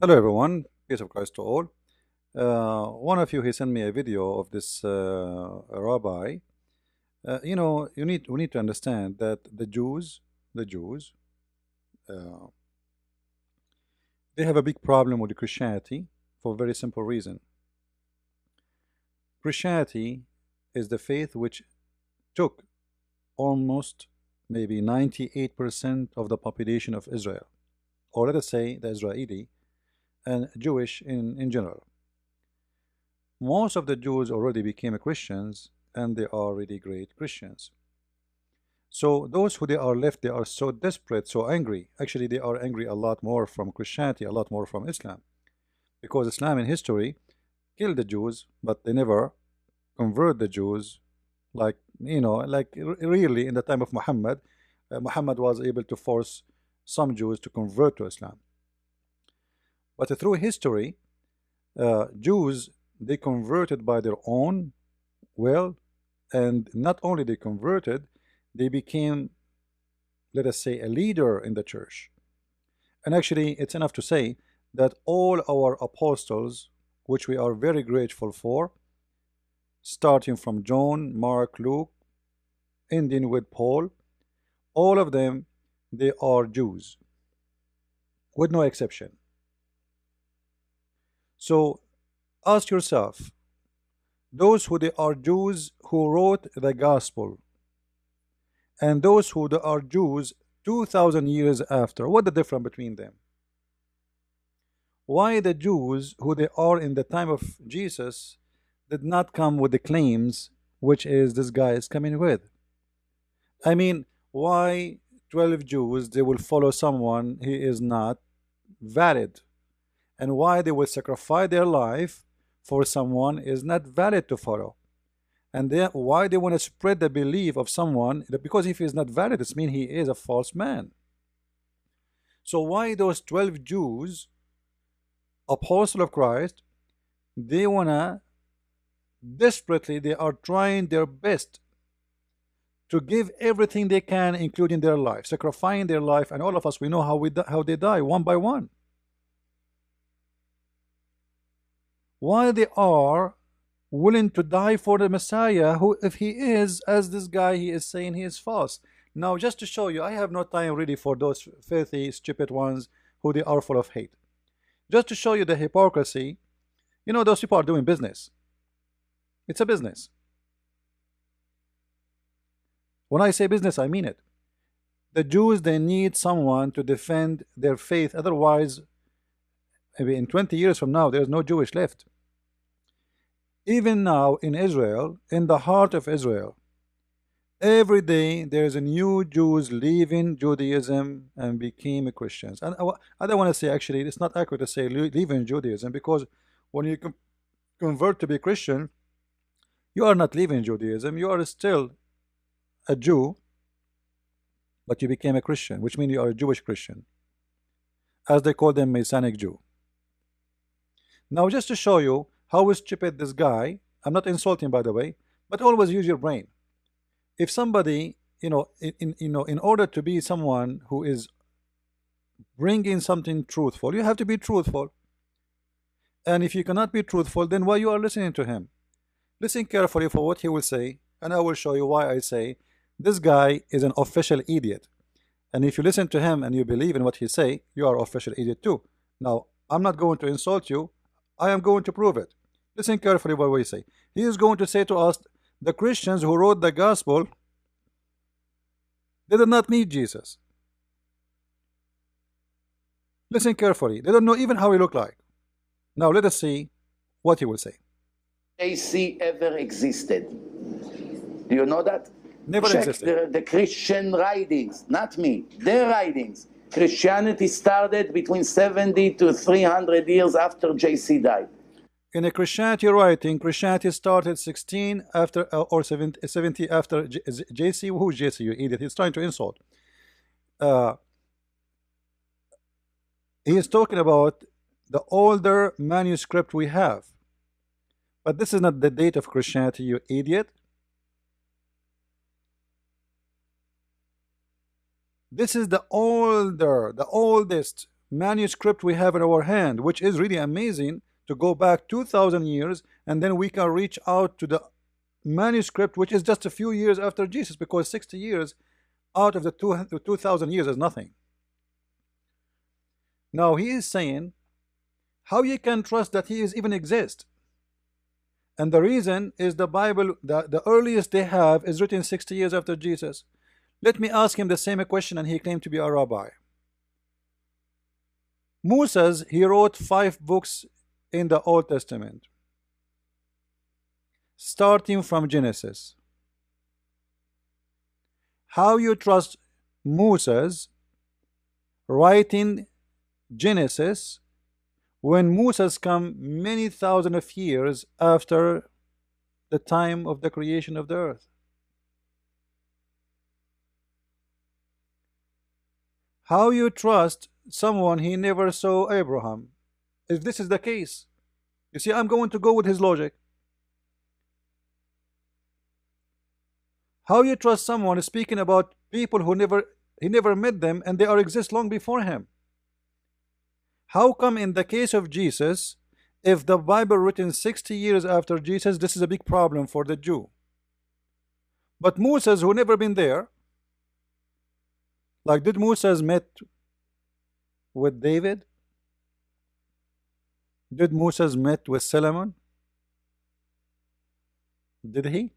Hello everyone, peace of Christ to all. One of you he sent me a video of this rabbi. We need to understand that the Jews, uh, they have a big problem with Christianity for a very simple reason. Christianity is the faith which took almost maybe 98% of the population of Israel, or let us say the Israeli and Jewish in general. Most of the Jews already became Christians and they are really great Christians. So those who they are left, they are so desperate, so angry. Actually, they are angry a lot more from Christianity, a lot more from Islam. Because Islam in history killed the Jews, but they never convert the Jews really in the time of Muhammad. Muhammad was able to force some Jews to convert to Islam. But through history, Jews they converted by their own will, and not only they converted, they became, let us say, a leader in the church. And actually, it's enough to say that all our apostles, which we are very grateful for, starting from John, Mark, Luke, ending with Paul, all of them, they are Jews, with no exception. So ask yourself, those who they are Jews who wrote the gospel and those who they are Jews 2000 years after, what the difference between them? Why the Jews who they are in the time of Jesus did not come with the claims which is this guy is coming with? I mean, why 12 Jews they will follow someone he is not valid, and why they will sacrifice their life for someone is not valid to follow, and then why they want to spread the belief of someone because if he is not valid it means he is a false man. So why those 12 Jews, apostle of Christ, they wanna desperately, they are trying their best to give everything they can, including their life, sacrificing their life, and all of us we know how they die one by one. Why they are willing to die for the Messiah, who if he is as this guy he is saying he is false. Now just to show you, I have no time really for those filthy stupid ones who they are full of hate. Just to show you the hypocrisy, those people are doing business. It's a business. When I say business I mean it. The Jews they need someone to defend their faith, otherwise maybe in 20 years from now there's no Jewish left. Even now in Israel, in the heart of Israel, every day there is a new Jews leaving Judaism and became Christians. And I don't want to say, actually it's not accurate to say leaving Judaism, because when you convert to be Christian, you are not leaving Judaism, you are still a Jew, but you became a Christian, which means you are a Jewish Christian, as they call them, Messianic Jew. Now just to show you how stupid this guy, I'm not insulting by the way, but always use your brain. If somebody, in order to be someone who is bringing something truthful, you have to be truthful. And if you cannot be truthful, then why you are listening to him? Listen carefully for what he will say, and I will show you why I say this guy is an official idiot. And if you listen to him and you believe in what he say, you are official idiot too. Now, I'm not going to insult you, I am going to prove it. Listen carefully what we say. He is going to say to us, the Christians who wrote the gospel, they did not meet Jesus. Listen carefully. They don't know even how he looked like. Now let us see what he will say. JC ever existed. Do you know that? Never Check existed. the Christian writings, not me, their writings. Christianity started between 70 to 300 years after JC died. In a Christianity writing, Christianity started 16 after or 70 after JC. Who's JC, you idiot? He's trying to insult. He is talking about the older manuscript we have. But this is not the date of Christianity, you idiot. This is the oldest manuscript we have in our hand, which is really amazing to go back 2,000 years, and then we can reach out to the manuscript which is just a few years after Jesus, because 60 years out of the 2,000 years is nothing. Now he is saying how you can trust that he is even exist. And the reason is the Bible, the earliest they have is written 60 years after Jesus. Let me ask him the same question, and he claimed to be a rabbi. Moses, he wrote 5 books in the Old Testament, starting from Genesis. How you trust Moses writing Genesis when Moses come many thousands of years after the time of the creation of the earth? How you trust someone he never saw Abraham, if this is the case? You see, I'm going to go with his logic. How you trust someone speaking about people who he never met them, and they are exist long before him? How come in the case of Jesus, if the Bible written 60 years after Jesus, this is a big problem for the Jew? But Moses, who never been there, like, did Moses met with David? Did Moses met with Solomon? Did he?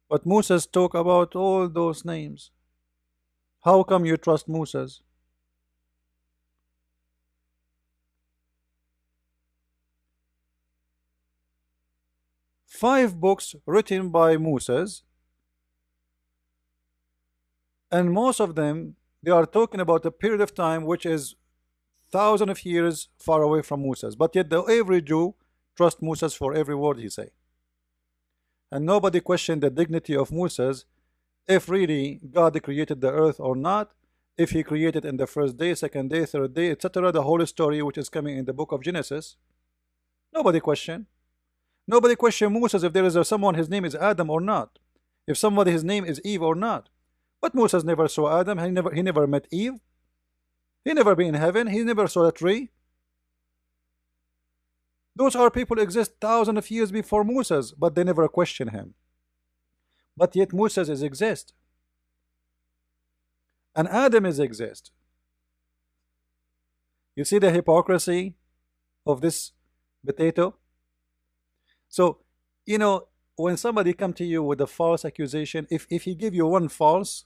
But Moses talk about all those names. How come you trust Moses? Five books written by Moses, and most of them, they are talking about a period of time which is thousands of years far away from Moses. But yet every Jew trusts Moses for every word he say. And nobody questioned the dignity of Moses, if really God created the earth or not, if he created in the first day, second day, third day, etc. The whole story which is coming in the book of Genesis. Nobody questioned. Nobody questioned Moses if there is someone his name is Adam or not, if somebody his name is Eve or not. But Moses never saw Adam. He never met Eve. He never been in heaven. He never saw a tree. Those are people exist thousands of years before Moses, but they never question him. But yet Moses is exist, and Adam is exist. You see the hypocrisy of this potato? So, you know, when somebody come to you with a false accusation, if he give you one false,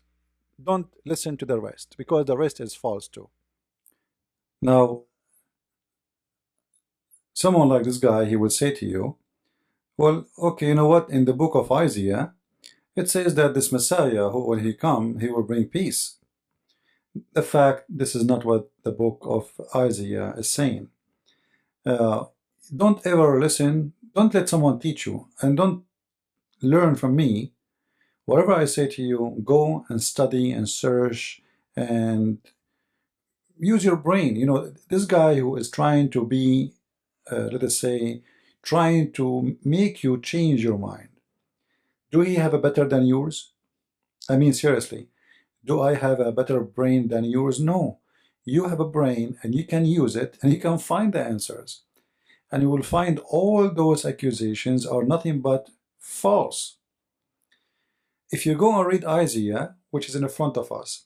don't listen to the rest, because the rest is false too. Now, someone like this guy, he would say to you, well, okay, you know what, in the book of Isaiah, it says that this Messiah, who when he come, he will bring peace. The fact, this is not what the book of Isaiah is saying. Don't ever listen, don't let someone teach you, and don't learn from me. Whatever I say to you, go and study and search and use your brain. You know, this guy who is trying to be, let us say, trying to make you change your mind. Do he have a better than yours? I mean, seriously, do I have a better brain than yours? No. You have a brain, and you can use it, and you can find the answers. And you will find all those accusations are nothing but false. If you go and read Isaiah, which is in the front of us,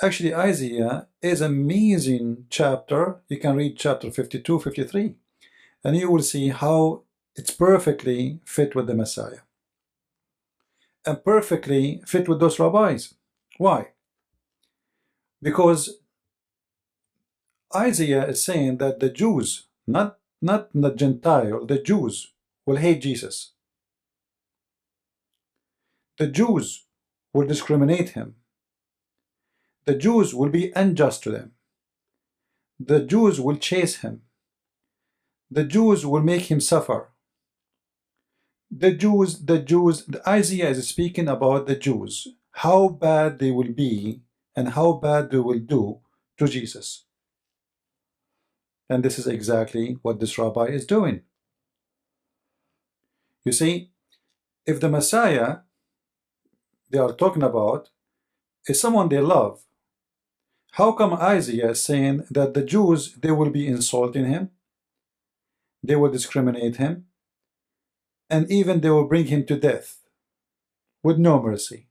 actually Isaiah is an amazing chapter. You can read chapter 52, 53, and you will see how it's perfectly fit with the Messiah and perfectly fit with those rabbis. Why? Because Isaiah is saying that the Jews, not the Gentile, the Jews will hate Jesus. The Jews will discriminate him. The Jews will be unjust to them. The Jews will chase him. The Jews will make him suffer. Isaiah is speaking about the Jews, how bad they will be and how bad they will do to Jesus. And this is exactly what this rabbi is doing. You see, if the Messiah they are talking about is someone they love, How come Isaiah is saying that the Jews, they will be insulting him, they will discriminate him, and even they will bring him to death with no mercy?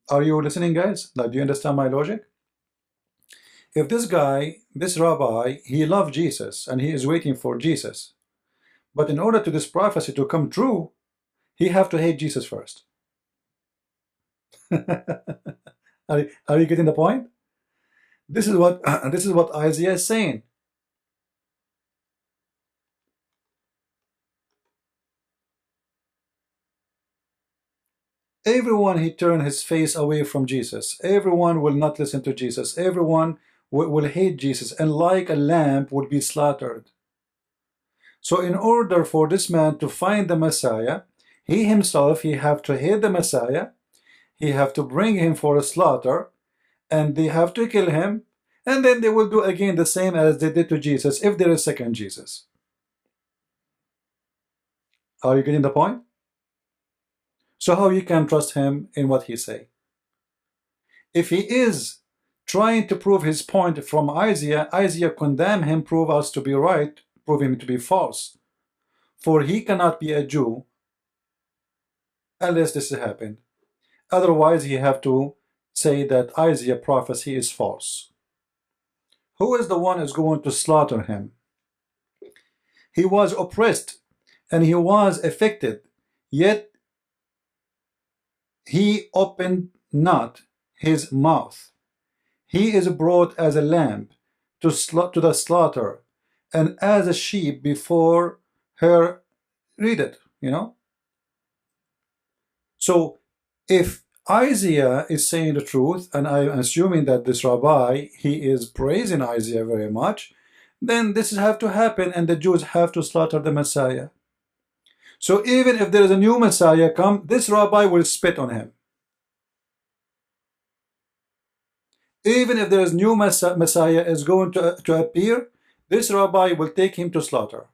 Are you listening, guys? Like, do you understand my logic? If this guy, this rabbi, he loved Jesus and he is waiting for Jesus, but in order to this prophecy to come true, he have to hate Jesus first. Are you getting the point? This is what Isaiah is saying. Everyone, he turned his face away from Jesus. Everyone will not listen to Jesus. Everyone will hate Jesus, and like a lamb will be slaughtered. So in order for this man to find the Messiah, he himself, he have to hate the Messiah, he have to bring him for a slaughter, and they have to kill him, and then they will do again the same as they did to Jesus if there is second Jesus. Are you getting the point? So how you can trust him in what he say? If he is trying to prove his point from Isaiah, Isaiah condemn him, prove us to be right, prove him to be false. For he cannot be a Jew unless this has happened. Otherwise, he have to say that Isaiah prophecy is false. Who is the one who is going to slaughter him? He was oppressed and he was affected, yet he opened not his mouth. He is brought as a lamb to the slaughter, and as a sheep before her. Read it, you know. So if Isaiah is saying the truth, and I'm assuming that this rabbi, he is praising Isaiah very much, then this have to happen, and the Jews have to slaughter the Messiah. So even if there is a new Messiah come, this rabbi will spit on him. Even if there is new Messiah is going to appear, this rabbi will take him to slaughter.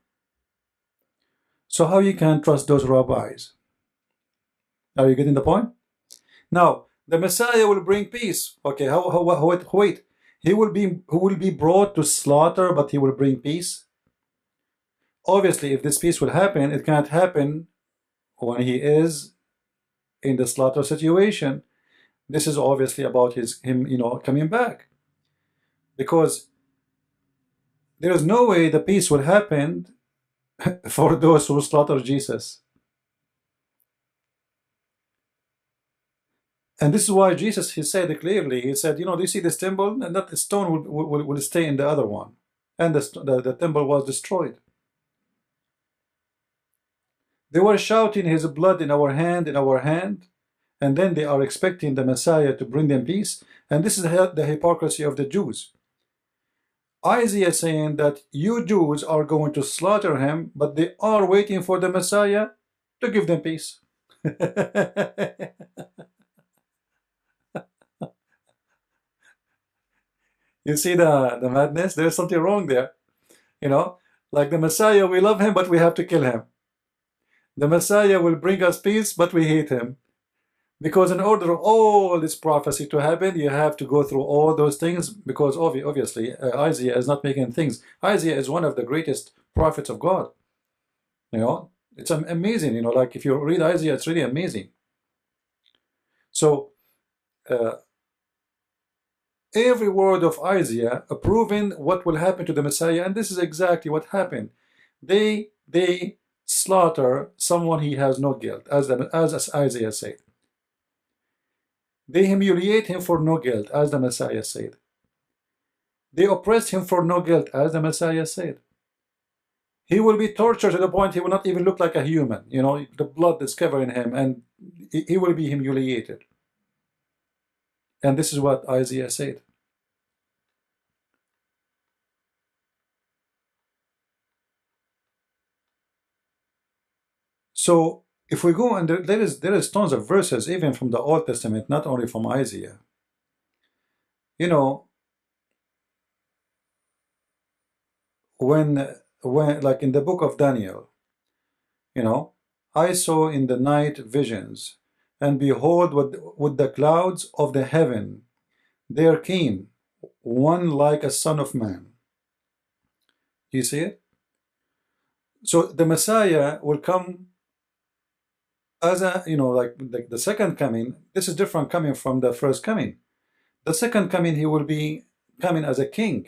So how you can trust those rabbis? Are you getting the point? Now, the Messiah will bring peace. Okay, wait. He will be brought to slaughter, but he will bring peace. Obviously, if this peace will happen, it cannot happen when he is in the slaughter situation. This is obviously about him, coming back. Because there is no way the peace will happen for those who slaughter Jesus. And this is why Jesus, he said clearly, he said, do you see this temple? And that stone will stay in the other one. And the temple was destroyed. They were shouting, his blood in our hand, in our hand. And then they are expecting the Messiah to bring them peace. And this is the hypocrisy of the Jews. Isaiah saying that you Jews are going to slaughter him, but they are waiting for the Messiah to give them peace. You see the madness? There's something wrong there. Like the Messiah, we love him, but we have to kill him. The Messiah will bring us peace, but we hate him. Because in order of all this prophecy to happen, you have to go through all those things, because obviously Isaiah is not making things. Isaiah is one of the greatest prophets of God. It's amazing, like if you read Isaiah, it's really amazing. So every word of Isaiah proving what will happen to the Messiah, and this is exactly what happened. They slaughter someone he has no guilt, as Isaiah said. They humiliate him for no guilt, as the Messiah said. They oppress him for no guilt, as the Messiah said. He will be tortured to the point he will not even look like a human. The blood is covering him, and he will be humiliated. And this is what Isaiah said. So if we go, and there is tons of verses, even from the Old Testament, not only from Isaiah. When like in the book of Daniel, I saw in the night visions, and behold, with the clouds of the heaven there came one like a son of man. Do you see it? So the Messiah will come as a, like the second coming. This is different coming from the first coming. The second coming, he will be coming as a king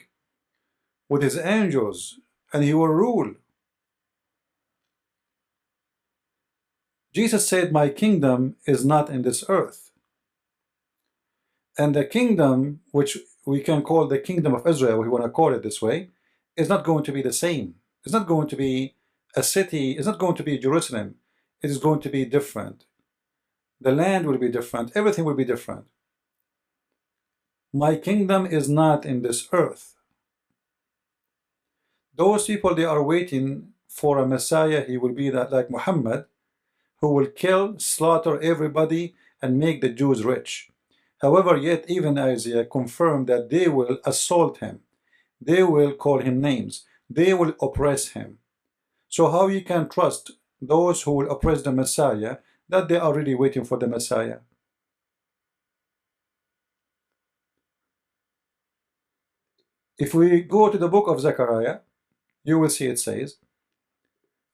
with his angels, and he will rule. Jesus said, my kingdom is not in this earth. And the kingdom, which we can call the kingdom of Israel, we want to call it this way, is not going to be the same. It's not going to be a city. It's not going to be Jerusalem. It is going to be different. The land will be different. Everything will be different. My kingdom is not in this earth. Those people, they are waiting for a Messiah. He will be that like Muhammad, who will kill, slaughter everybody, and make the Jews rich. However, yet even Isaiah confirmed that they will assault him. They will call him names. They will oppress him. So how you can trust those who will oppress the Messiah, that they are really waiting for the Messiah? If we go to the book of Zechariah, you will see it says,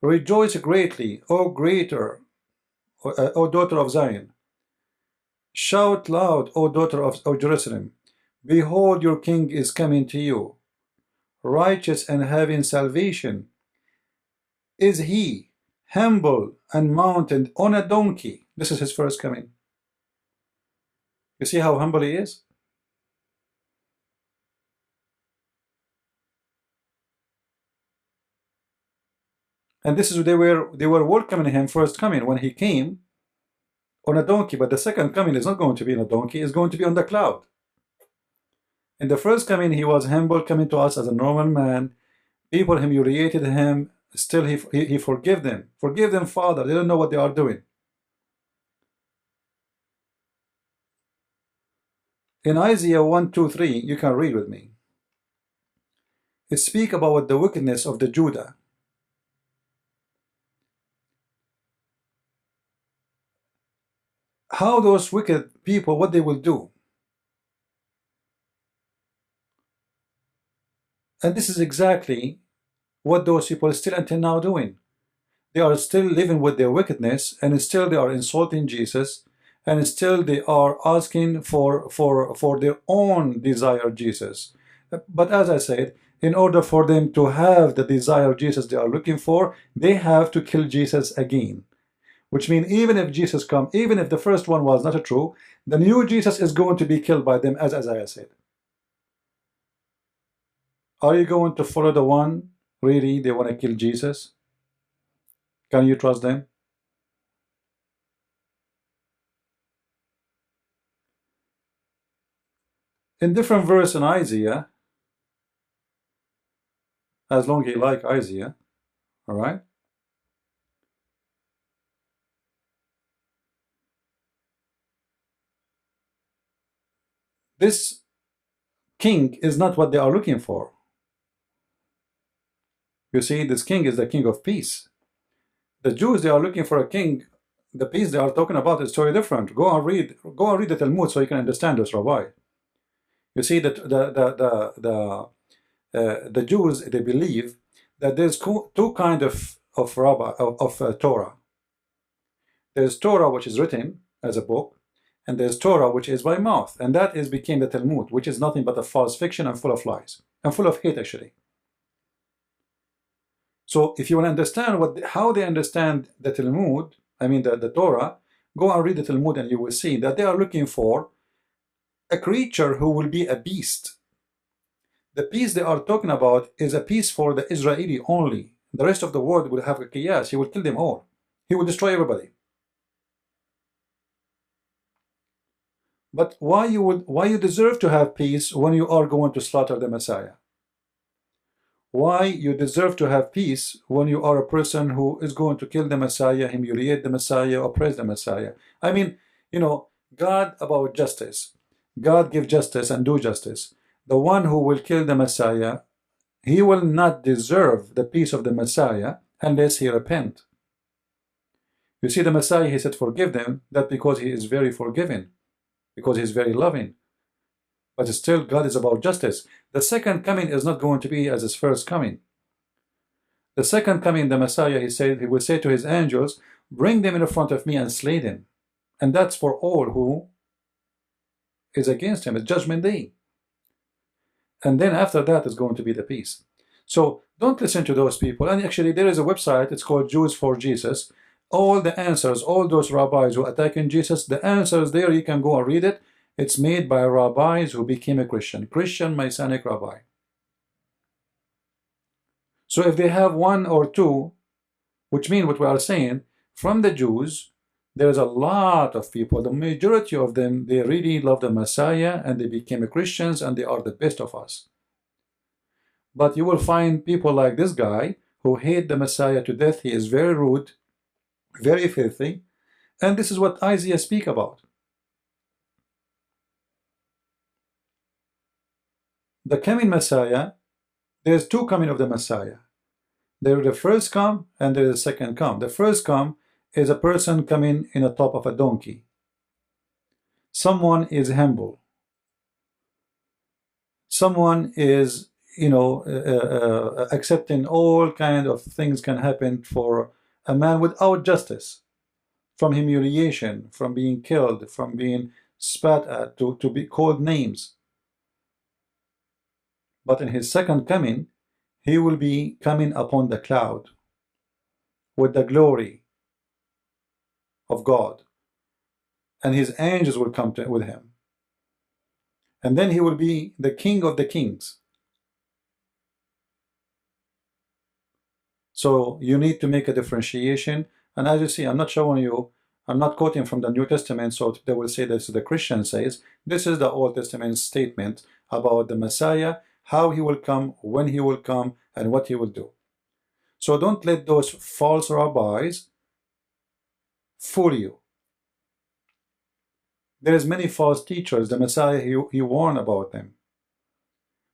rejoice greatly, O daughter of Zion. Shout loud, O daughter of Jerusalem. Behold, your king is coming to you. Righteous and having salvation is he, humble and mounted on a donkey. This is his first coming. You see how humble he is? And this is they were welcoming him first coming when he came on a donkey, but the second coming is not going to be on a donkey, it's going to be on the cloud. In the first coming, he was humble, coming to us as a normal man. People humiliated him, still he forgave them. Forgive them, Father, they don't know what they are doing. In Isaiah 1, 2, 3, you can read with me. It speaks about the wickedness of the Judah. How those wicked people, what they will do. And this is exactly what those people are still until now doing. They are still living with their wickedness, and still they are insulting Jesus, and still they are asking for their own desired Jesus. But as I said, in order for them to have the desired Jesus they are looking for, they have to kill Jesus again. Which means even if Jesus comes, even if the first one was not true, the new Jesus is going to be killed by them, as Isaiah said. Are you going to follow the one, really, they want to kill Jesus? Can you trust them? In different verse in Isaiah, as long as you like Isaiah, all right? This king is not what they are looking for. You see, this king is the king of peace. The Jews, they are looking for a king. The peace they are talking about is totally different. Go and read the Talmud so you can understand this, Rabbi. You see that the Jews, they believe that there's two kinds of Torah. There's Torah which is written as a book, and there's Torah which is by mouth, and that became the Talmud, which is nothing but a false fiction and full of lies and full of hate, actually. So if you want to understand how they understand the Talmud, I mean the Torah, go and read the Talmud and you will see that they are looking for a creature who will be a beast. The peace they are talking about is a peace for the Israeli only. The rest of the world will have a chaos. He will kill them all. He will destroy everybody. But why you deserve to have peace when you are going to slaughter the Messiah? Why you deserve to have peace when you are a person who is going to kill the Messiah, humiliate the Messiah, oppress the Messiah? I mean, God about justice. God give justice and do justice. The one who will kill the Messiah, he will not deserve the peace of the Messiah unless he repent. You see, the Messiah, he said, forgive them. That because he is very forgiving, because he is very loving. But still, God is about justice. The second coming is not going to be as his first coming. The second coming, the Messiah, he will say to his angels, bring them in front of me and slay them. And that's for all who is against him. It's judgment day. And then after that is going to be the peace. So don't listen to those people. And actually there is a website, it's called Jews for Jesus. All the answers, all those rabbis who attacking Jesus, the answers there, you can go and read it. It's made by rabbis who became a Christian Messianic rabbi. So if they have one or two, which means what we are saying, from the Jews, there's a lot of people, the majority of them, they really love the Messiah and they became Christians and they are the best of us. But you will find people like this guy who hate the Messiah to death. He is very rude, very filthy. And this is what Isaiah speak about. The coming Messiah, there's two coming of the Messiah. There is the first come and there is the second come. The first come is a person coming in the top of a donkey. Someone is humble. Someone is, accepting all kind of things can happen for a man without justice. From humiliation, from being killed, from being spat at, to be called names. But in his second coming, he will be coming upon the cloud with the glory of God, and his angels will come with him, and then he will be the King of the kings. So you need to make a differentiation. And as you see, I'm not showing you, I'm not quoting from the New Testament, so they will say this is the Christian says. This is the Old Testament statement about the Messiah, how he will come, when he will come, and what he will do. So don't let those false rabbis fool you. There is many false teachers. The Messiah, he warned about them.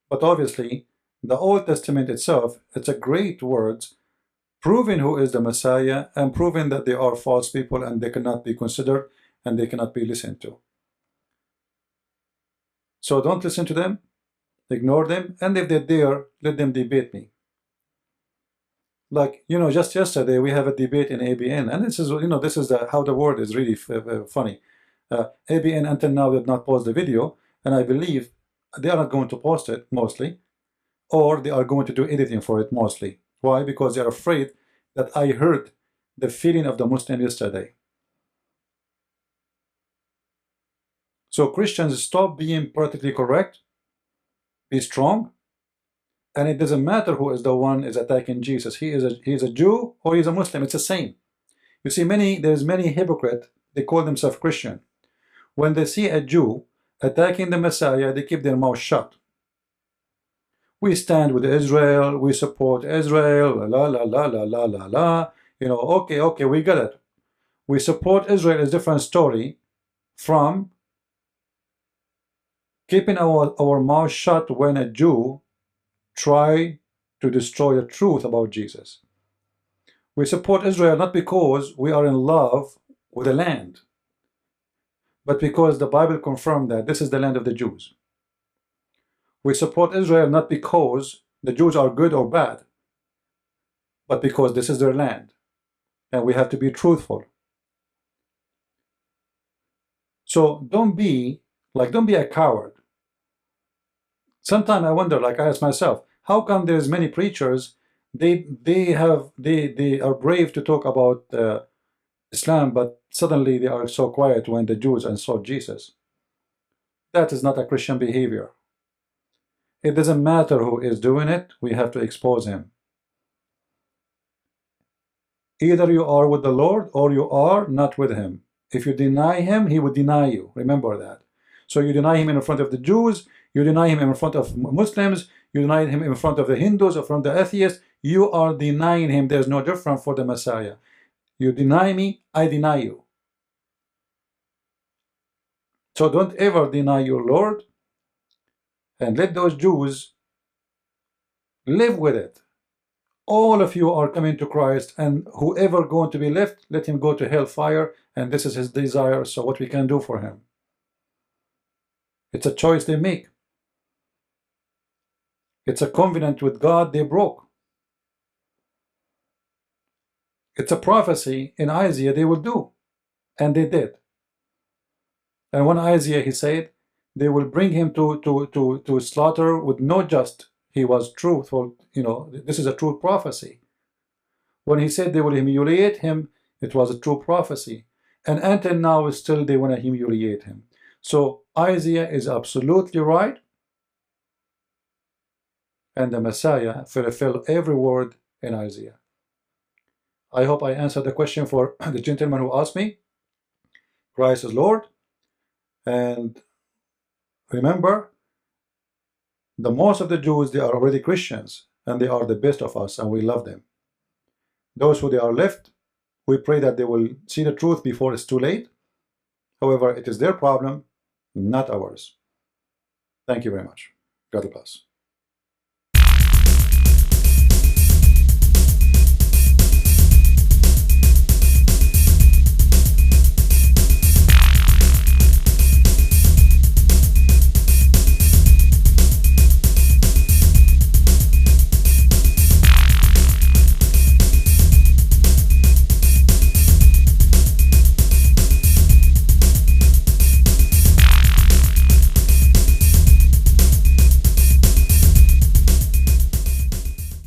But obviously, the Old Testament itself, it's a great words, proving who is the Messiah and proving that they are false people and they cannot be considered and they cannot be listened to. So don't listen to them, ignore them, and if they dare, let them debate me. Like, just yesterday we have a debate in ABN, and this is, this is how the word is really funny. ABN until now did not post the video, and I believe they are not going to post it mostly, or they are going to do editing for it mostly. Why? Because they are afraid that I hurt the feeling of the Muslim yesterday. So Christians, stop being politically correct, be strong, and it doesn't matter who is the one is attacking Jesus. He is a Jew or he's a Muslim. It's the same. You see, there's many hypocrites. They call themselves Christian. When they see a Jew attacking the Messiah, they keep their mouth shut. We stand with Israel. We support Israel. La la la la la la la. Okay, we got it. We support Israel is a different story from keeping our mouth shut when a Jew try to destroy the truth about Jesus. We support Israel not because we are in love with the land, but because the Bible confirmed that this is the land of the Jews. We support Israel not because the Jews are good or bad, but because this is their land, and we have to be truthful. So don't be a coward. Sometimes I wonder, like I ask myself, how come there's many preachers, they are brave to talk about Islam, but suddenly they are so quiet when the Jews insult Jesus? That is not a Christian behavior. It doesn't matter who is doing it, we have to expose him. Either you are with the Lord or you are not with him. If you deny him, he will deny you. Remember that. So you deny him in front of the Jews, you deny him in front of Muslims, you deny him in front of the Hindus or from the atheists, you are denying him. There's no difference for the Messiah. You deny me, I deny you. So don't ever deny your Lord, and let those Jews live with it. All of you are coming to Christ, and whoever going to be left, let him go to hellfire, and this is his desire. So what we can do for him? It's a choice they make. It's a covenant with God they broke. It's a prophecy in Isaiah they will do, and they did. And when Isaiah, he said, they will bring him to slaughter with no just. He was truthful, you know, this is a true prophecy. When he said they will humiliate him, it was a true prophecy. And until now, still they want to humiliate him. So Isaiah is absolutely right. And the Messiah fulfilled every word in Isaiah. I hope I answered the question for the gentleman who asked me. Christ is Lord. And remember, the most of the Jews, they are already Christians, and they are the best of us, and we love them. Those who they are left, we pray that they will see the truth before it's too late. However, it is their problem, not ours. Thank you very much. God bless.